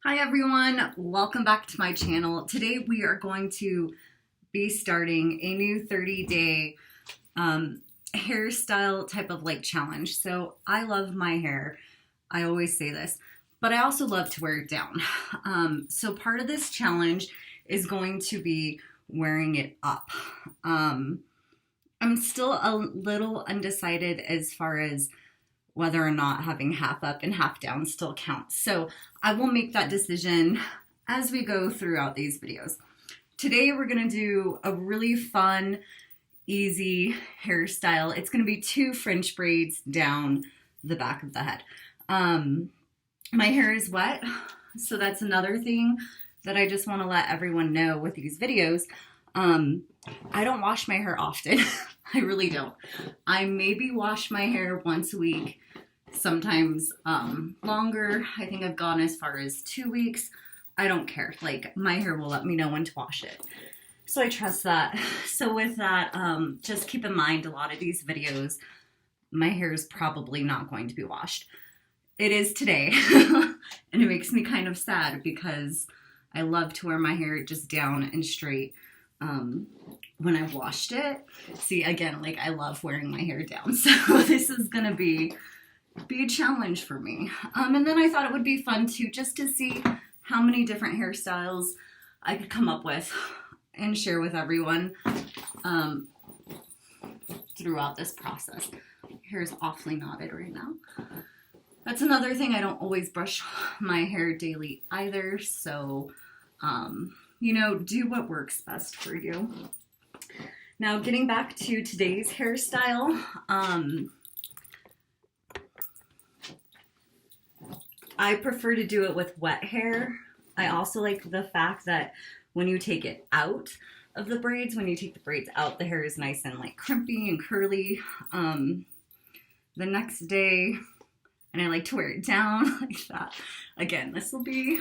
Hi everyone, welcome back to my channel. Today we are going to be starting a new 30-day hairstyle type of challenge. So I love my hair, I always say this, but I also love to wear it down. So part of this challenge is going to be wearing it up. I'm still a little undecided as far as whether or not having half up and half down still counts. So I will make that decision as we go throughout these videos. Today we're gonna do a really fun, easy hairstyle. It's gonna be 2 French braids down the back of the head. My hair is wet, so that's another thing that I just wanna let everyone know with these videos. I don't wash my hair often. I really don't. I maybe wash my hair once a week, sometimes longer. I think I've gone as far as 2 weeks. I don't care. My hair will let me know when to wash it. So I trust that. So with that, just keep in mind a lot of these videos, my hair is probably not going to be washed. It is today. And it makes me kind of sad because I love to wear my hair just down and straight. When I've washed it, see, again, I love wearing my hair down, so this is gonna be a challenge for me. And then I thought it would be fun too, just to see how many different hairstyles I could come up with and share with everyone throughout this process. My hair is awfully knotted right now. That's another thing, I don't always brush my hair daily either, so you know, do what works best for you. Now, getting back to today's hairstyle, I prefer to do it with wet hair. I also like the fact that when you take it out of the braids, when you take the braids out, the hair is nice and crimpy and curly the next day, and I like to wear it down like that. Again, this will be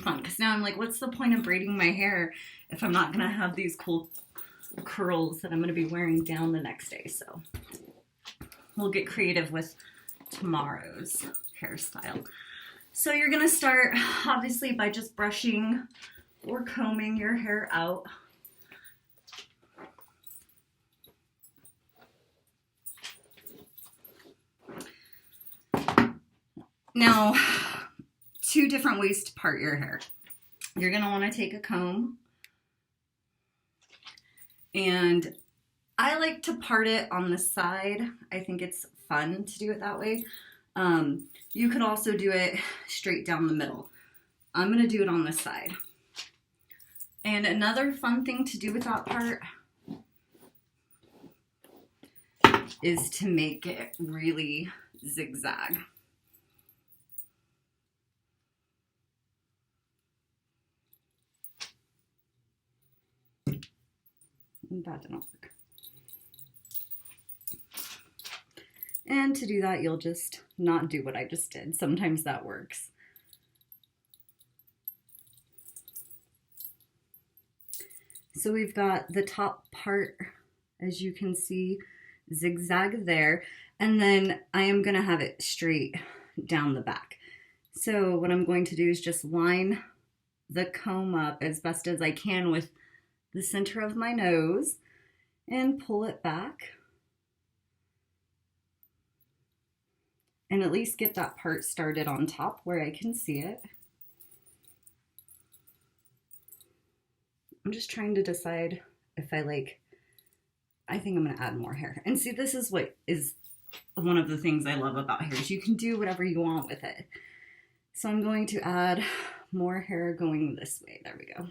fun, because now I'm like, what's the point of braiding my hair if I'm not gonna have these cool curls that I'm gonna be wearing down the next day? So we'll get creative with tomorrow's hairstyle. So you're gonna start obviously by just brushing or combing your hair out. Now, 2 different ways to part your hair. You're gonna wanna take a comb, and I like to part it on the side. I think it's fun to do it that way. You could also do it straight down the middle. I'm gonna do it on the side. And another fun thing to do with that part is to make it really zigzag. That didn't work. And to do that, you'll just not do what I just did. Sometimes that works. So we've got the top part, as you can see, zigzag there, and then I am gonna have it straight down the back. So what I'm going to do is just line the comb up as best as I can with the center of my nose and pull it back, and at least get that part started on top where I can see it. I'm just trying to decide if I think I'm gonna add more hair. And see, this is what is one of the things I love about hair, is you can do whatever you want with it. So I'm going to add more hair going this way. There we go.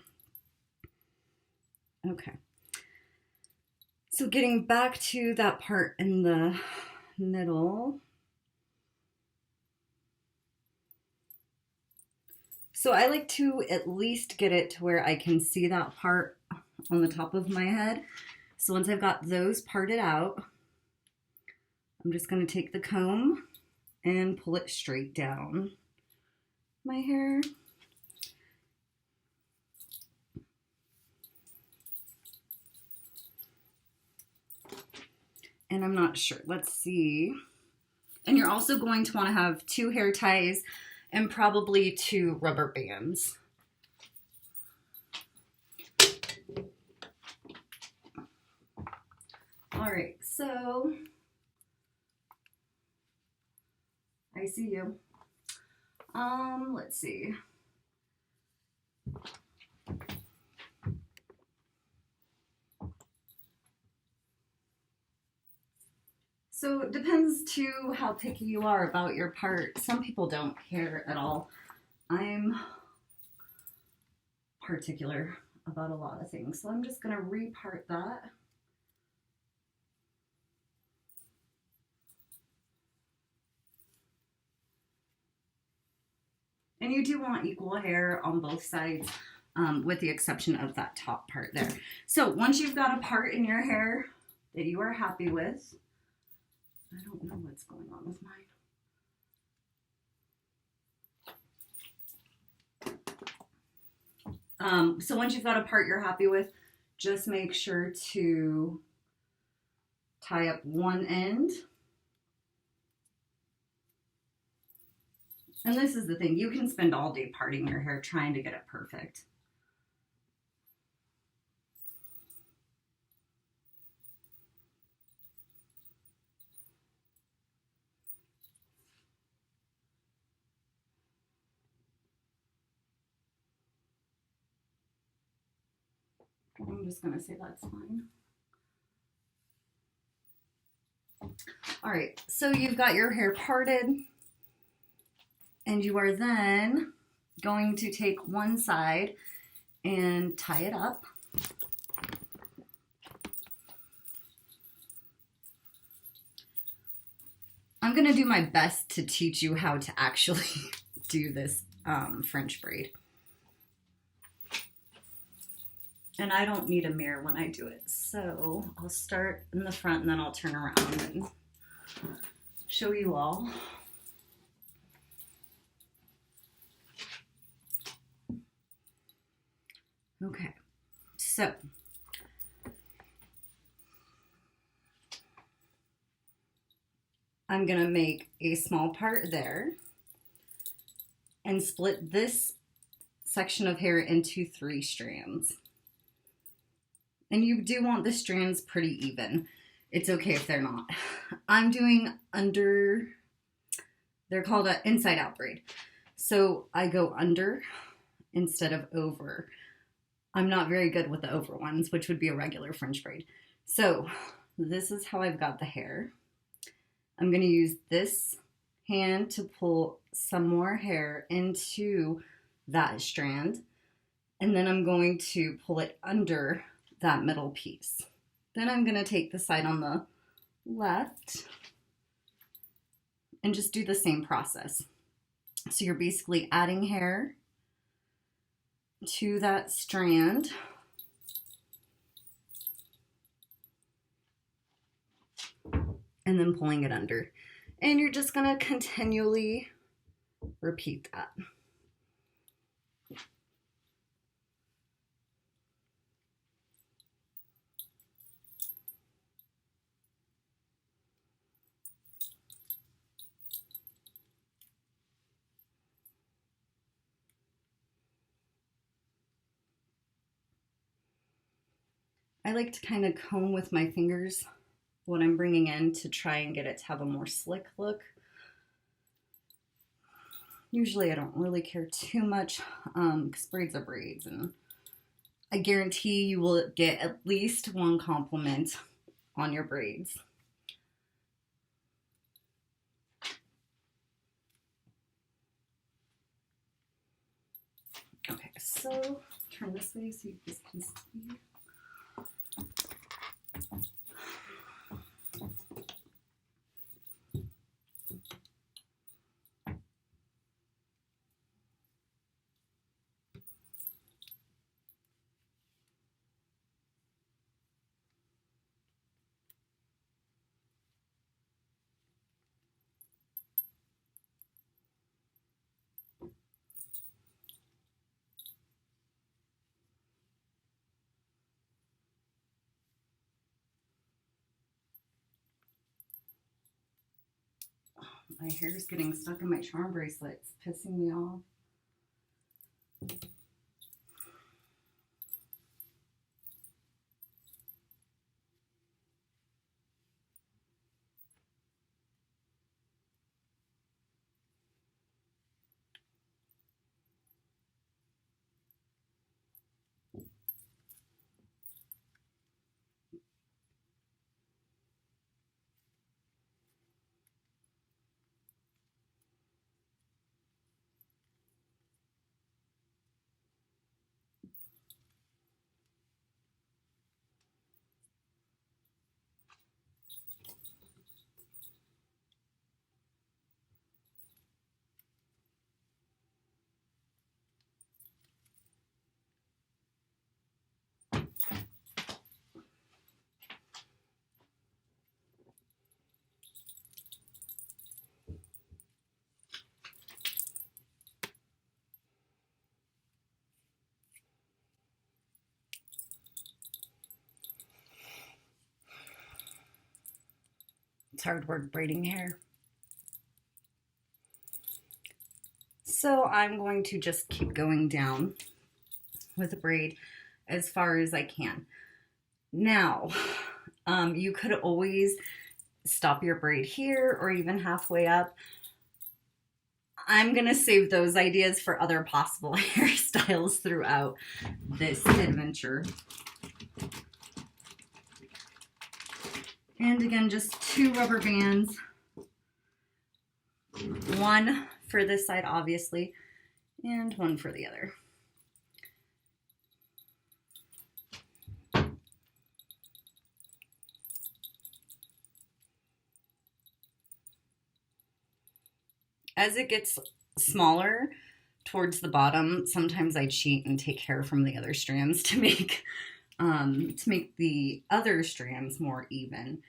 Okay. So getting back to that part in the middle. So I like to at least get it to where I can see that part on the top of my head. So once I've got those parted out, I'm just going to take the comb and pull it straight down my hair. And I'm not sure. Let's see. And you're also going to want to have 2 hair ties and probably 2 rubber bands. All right, so I see you. Let's see. So it depends too how picky you are about your part. Some people don't care at all. I'm particular about a lot of things, so I'm just gonna repart that. And you do want equal hair on both sides, with the exception of that top part there. So once you've got a part in your hair that you are happy with, I don't know what's going on with mine. So once you've got a part you're happy with, just make sure to tie up one end. And this is the thing, you can spend all day parting your hair trying to get it perfect. I'm just gonna say that's fine. All right, so you've got your hair parted, and you are then going to take one side and tie it up. I'm gonna do my best to teach you how to actually do this French braid. And I don't need a mirror when I do it, so I'll start in the front and then I'll turn around and show you all. Okay, so I'm gonna make a small part there and split this section of hair into 3 strands. And you do want the strands pretty even. It's okay if they're not. I'm doing under, they're called an inside out braid. So I go under instead of over. I'm not very good with the over ones, which would be a regular French braid. So this is how I've got the hair. I'm going to use this hand to pull some more hair into that strand. And then I'm going to pull it under that middle piece. Then I'm going to take the side on the left and just do the same process. So you're basically adding hair to that strand. And then pulling it under. And you're just going to continually repeat that. I like to kind of comb with my fingers what I'm bringing in to try and get it to have a more slick look. Usually I don't really care too much because braids are braids, and I guarantee you will get at least one compliment on your braids. Okay, so turn this way so you guys can see. My hair is getting stuck in my charm bracelet. It's pissing me off. It's hard work braiding hair. So I'm going to just keep going down with a braid as far as I can. Now, you could always stop your braid here or even halfway up. I'm gonna save those ideas for other possible hairstyles throughout this adventure. And again, just 2 rubber bands. One for this side, obviously, and one for the other. As it gets smaller towards the bottom, sometimes I cheat and take hair from the other strands to make the other strands more even.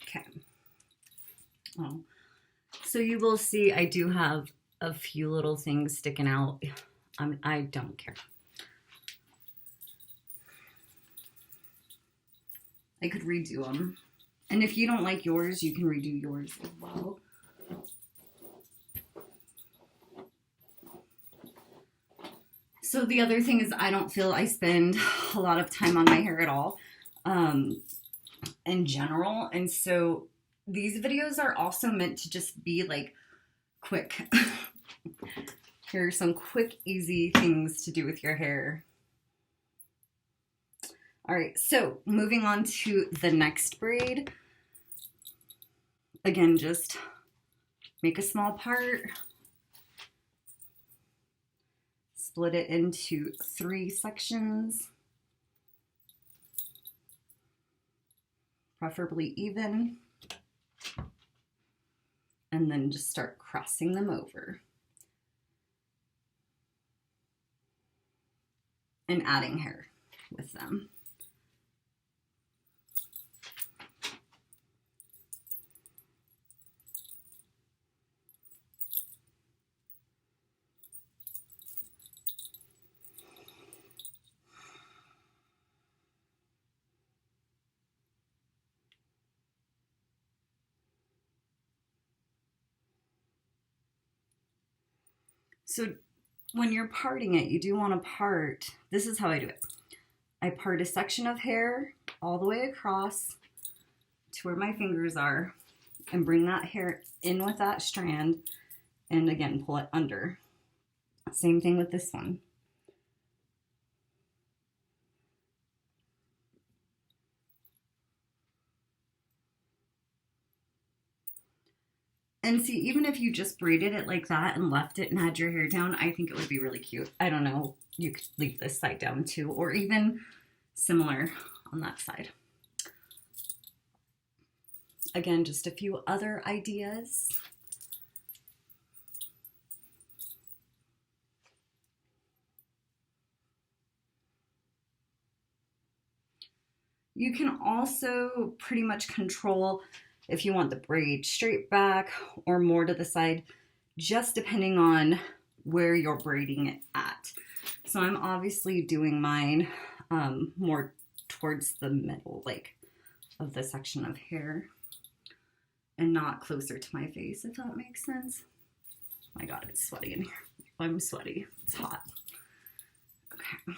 Okay. Oh, so you will see I do have a few little things sticking out. I don't care. I could redo them. And if you don't like yours, you can redo yours as well. So the other thing is I don't feel I spend a lot of time on my hair at all in general. And so these videos are also meant to just be like quick. Here are some quick, easy things to do with your hair. All right, so moving on to the next braid. Again, just make a small part, split it into 3 sections, preferably even, and then just start crossing them over and adding hair with them. So when you're parting it, you do want to part, this is how I do it. I part a section of hair all the way across to where my fingers are and bring that hair in with that strand and again pull it under. Same thing with this one. And see, even if you just braided it like that and left it and had your hair down, I think it would be really cute. I don't know, you could leave this side down too, or even similar on that side. Again, just a few other ideas. You can also pretty much control if you want the braid straight back or more to the side, just depending on where you're braiding it at. So I'm obviously doing mine more towards the middle, like, of the section of hair and not closer to my face, if that makes sense. Oh my God, it's sweaty in here. I'm sweaty. It's hot. Okay.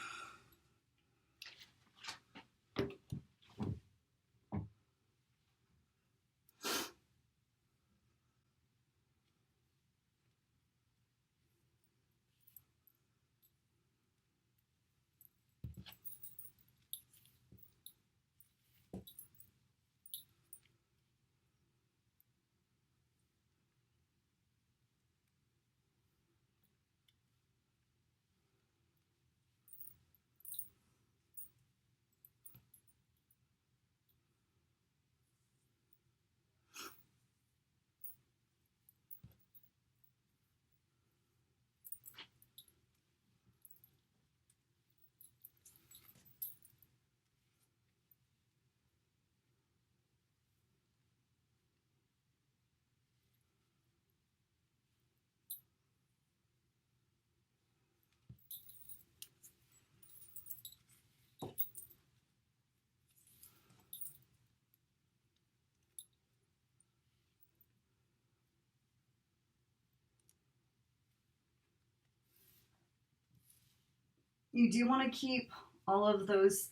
You do want to keep all of those,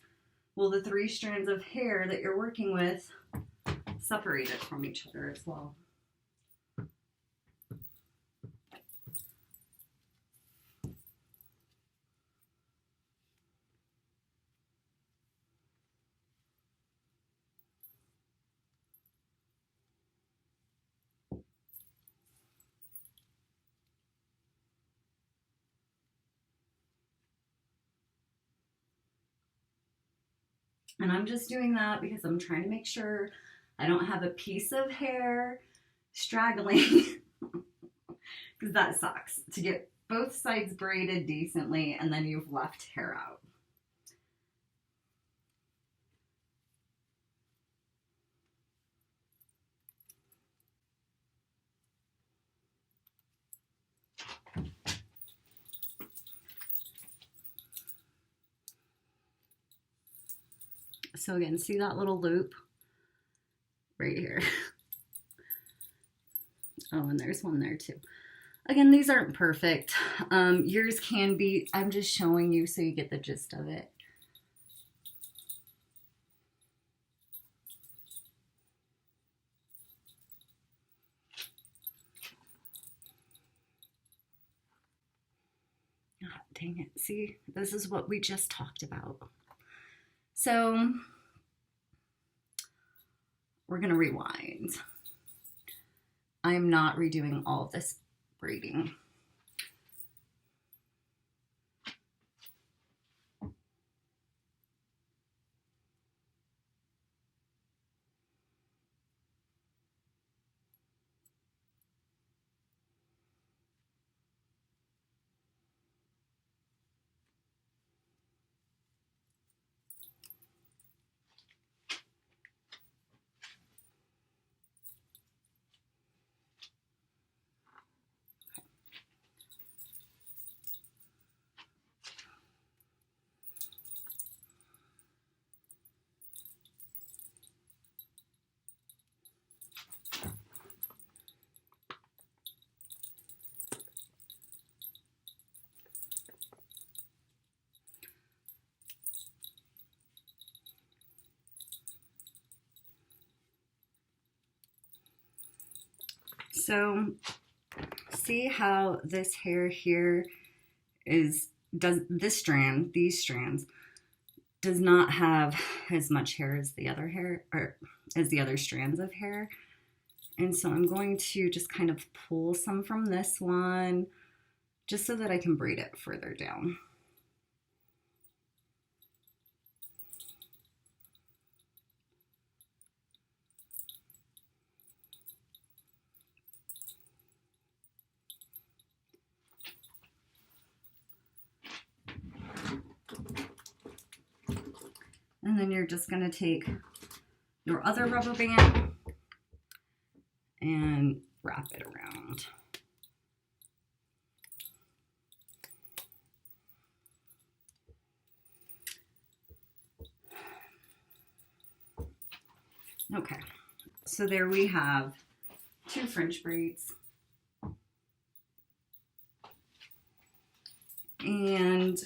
well, the 3 strands of hair that you're working with separated from each other as well. And I'm just doing that because I'm trying to make sure I don't have a piece of hair straggling, because that sucks, to get both sides braided decently and then you've left hair out. So again, see that little loop right here? Oh, and there's one there too. Again, these aren't perfect. Yours can be. I'm just showing you so you get the gist of it. Oh, dang it. See, this is what we just talked about. So we're going to rewind. I'm not redoing all of this braiding. So see how this hair here these strands does not have as much hair as the other hair, or as the other strands of hair. And so I'm going to just kind of pull some from this one just so that I can braid it further down. And then you're just going to take your other rubber band and wrap it around. Okay, so there we have 2 French braids. And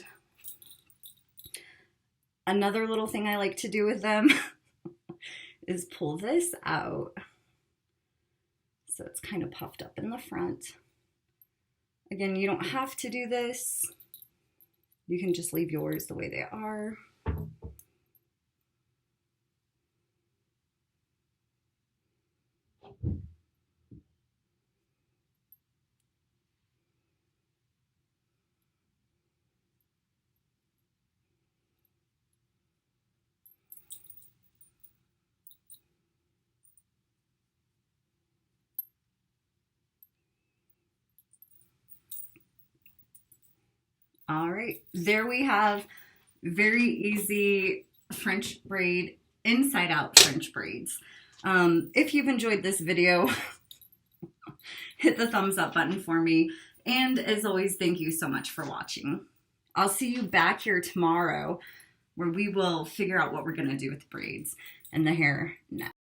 another little thing I like to do with them is pull this out. So it's kind of puffed up in the front. Again, you don't have to do this. You can just leave yours the way they are. All right, there we have very easy French braid, inside out French braids. If you've enjoyed this video, hit the thumbs up button for me. And as always, thank you so much for watching. I'll see you back here tomorrow where we will figure out what we're gonna do with the braids and the hair next.